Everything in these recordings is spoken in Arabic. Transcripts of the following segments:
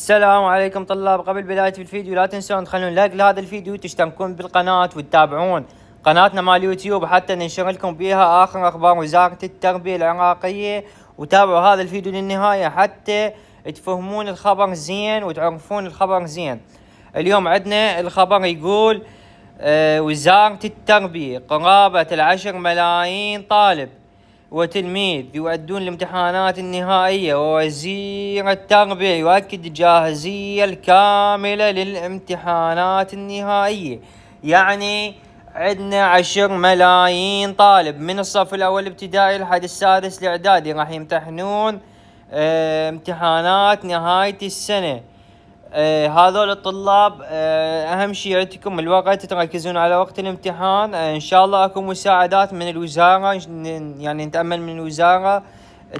السلام عليكم طلاب. قبل بداية الفيديو لا تنسون تخلون لايك لهذا الفيديو وتشتركون بالقناة وتتابعون قناتنا مال يوتيوب حتى ننشر لكم بها آخر أخبار وزارة التربية العراقية. وتابعوا هذا الفيديو للنهاية حتى تفهمون الخبر زين وتعرفون الخبر زين. اليوم عندنا الخبر يقول وزارة التربية قرابة 10 ملايين طالب وتلميذ يؤدون الامتحانات النهائية، ووزير التربية يؤكد الجاهزية الكاملة للامتحانات النهائية. يعني عندنا 10 ملايين طالب من الصف الأول ابتدائي لحد السادس الإعدادي راح يمتحنون امتحانات نهاية السنة. هذول الطلاب اهم شيء عندكم الوقت، تركزون على وقت الامتحان. ان شاء الله اكو مساعدات من الوزارة، يعني نتأمل من الوزارة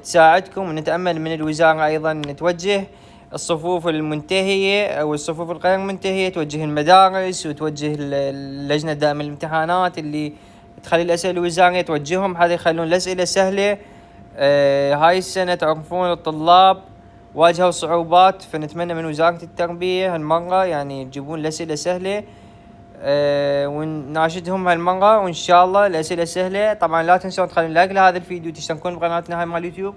تساعدكم، ونتأمل من الوزارة ايضا توجه الصفوف المنتهية او الصفوف الغير منتهية، توجه المدارس وتوجه اللجنة دائمة الامتحانات اللي تخلي الاسئلة الوزارية توجههم حتى يخلون الاسئلة سهلة. هاي السنة تعرفون الطلاب واجهوا صعوبات، فنتمنى من وزارة التربية هالمرة يعني تجيبون الأسئلة سهلة. ونناشدهم هالمرة وإن شاء الله الأسئلة سهلة. طبعا لا تنسون تخلون لايك لهذا الفيديو وتشتركون بقناتنا هاي مال اليوتيوب،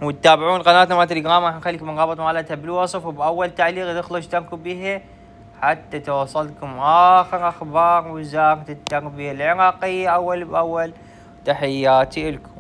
وتتابعون قناتنا مال تليجرام، راح نخلي لكم الرابط مالتها بالوصف وبأول تعليق ادخلوا اشتركوا بها حتى توصلكم آخر أخبار وزارة التربية العراقية أول بأول. تحياتي لكم.